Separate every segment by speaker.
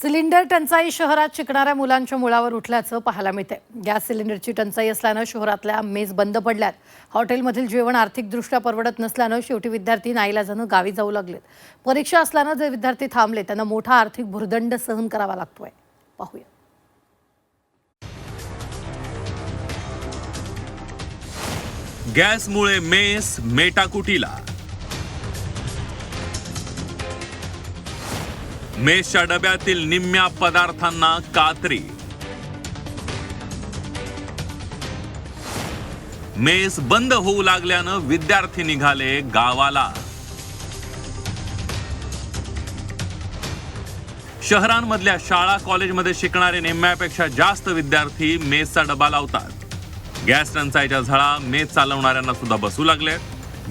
Speaker 1: Cylinder टंचाई शहरात शिकणाऱ्या मुलांच्या मुळावर उठल्याचं पाहायला मिळते। गॅस सिलेंडरची टंचाई असल्यानं शहरातल्या मेस बंद पडल्यात। हॉटेलमधील जेवण आर्थिकदृष्ट्या परवडत नसल्यानं शेवटी विद्यार्थी नाईलाजानं गावी जाऊ लागलेत। परीक्षा असल्यानं जे विद्यार्थी थांबले त्यांना मोठा आर्थिक भुर्दंड सहन करावा लागतोय। पाहूया।
Speaker 2: गॅसमुळे मेस मेटाकुटीला। मेसच्या डब्यातील निम्म्या पदार्थांना कात्री। मेस बंद होऊ लागल्यानं विद्यार्थी निघाले गावाला। शहरांमधल्या शाळा कॉलेजमध्ये शिकणारे निम्म्यापेक्षा जास्त विद्यार्थी मेसचा डबा लावतात। गॅस टंचाईच्या झळा मेस चालवणाऱ्यांना सुद्धा बसू लागले।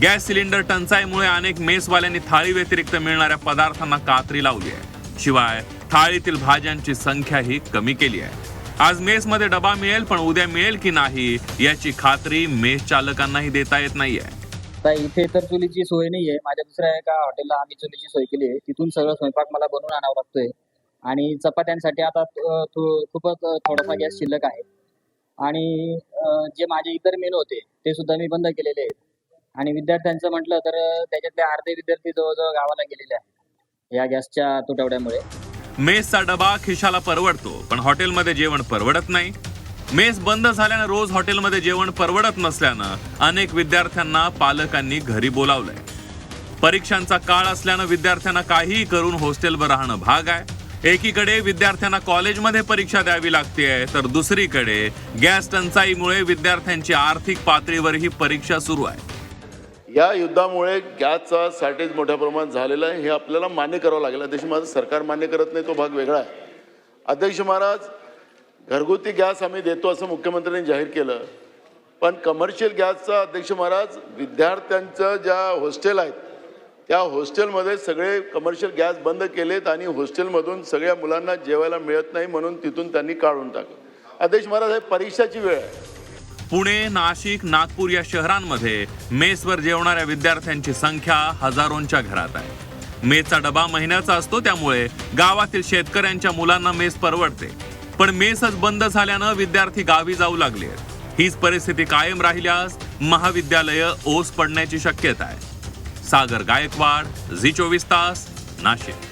Speaker 2: गॅस सिलेंडर टंचाईमुळे अनेक मेसवाल्यांनी थाळी व्यतिरिक्त मिळणाऱ्या पदार्थांना कात्री लावली आहे। शिवाय थाळीतील भाज्यांची संख्याही कमी केली आहे। आज मेसमध्ये डबा मिळेल, पण उद्या मिळेल की नाही याची खात्री मेस चालकांनाही देता येत नाहीये।
Speaker 3: इथे तर चुलीची सोय नाहीये। माझ्या दुसऱ्या एका हॉटेलला आम्ही चुलीची सोय केली आहे। तिथून सगळं स्वयंपाक मला बनवून आणावं लागतोय आणि चपात्यांसाठी आता खूपच थोडासा गॅस शिल्लक आहे आणि जे माझे इतर मेनू होते ते सुद्धा मी बंद केलेले आहेत आणि विद्यार्थ्यांचं म्हटलं तर त्याच्यातले अर्धे विद्यार्थी जवळजवळ गावाला गेलेले आहेत या गॅसच्या तुटवड्यामुळे।
Speaker 2: मेसचा डबा खिशाला परवडतो, पण हॉटेलमध्ये जेवण परवडत नाही। मेस बंद झाल्यानं रोज हॉटेलमध्ये जेवण परवडत नसल्यानं अनेक विद्यार्थ्यांना पालकांनी घरी बोलावलंय। परीक्षांचा काळ असल्यानं विद्यार्थ्यांना काहीही करून हॉस्टेलवर राहणं भाग आहे। एकीकडे विद्यार्थ्यांना कॉलेजमध्ये परीक्षा द्यावी लागतेय, तर दुसरीकडे गॅस टंचाईमुळे विद्यार्थ्यांची आर्थिक पातळीवर ही परीक्षा सुरू आहे।
Speaker 4: या युद्धामुळे गॅसचा शॉर्टेज मोठ्या प्रमाणात झालेला आहे, हे आपल्याला मान्य करावं लागेल। अध्यक्ष महाराज, सरकार मान्य करत नाही तो भाग वेगळा आहे। अध्यक्ष महाराज, घरगुती गॅस आम्ही देतो असं मुख्यमंत्र्यांनी जाहीर केलं, पण कमर्शियल गॅसचा अध्यक्ष महाराज विद्यार्थ्यांचं ज्या हॉस्टेल आहेत त्या हॉस्टेलमध्ये सगळे कमर्शियल गॅस बंद केलेत आणि हॉस्टेलमधून सगळ्या मुलांना जेवायला मिळत नाही म्हणून तिथून त्यांनी काढून टाकलं। अध्यक्ष महाराज, हे परीक्षाची वेळ आहे।
Speaker 2: पुणे, नाशिक, नागपूर या शहरांमध्ये मेसवर जेवणाऱ्या विद्यार्थ्यांची संख्या हजारोंच्या घरात आहे। मेसचा डबा महिन्याचा असतो, त्यामुळे गावातील शेतकऱ्यांच्या मुलांना मेस परवडते, पण मेसच बंद झाल्यानं विद्यार्थी गावी जाऊ लागले। हीच परिस्थिती कायम राहिल्यास महाविद्यालय ओस पडण्याची शक्यता आहे। सागर गायकवाड, झी 24 तास, नाशिक।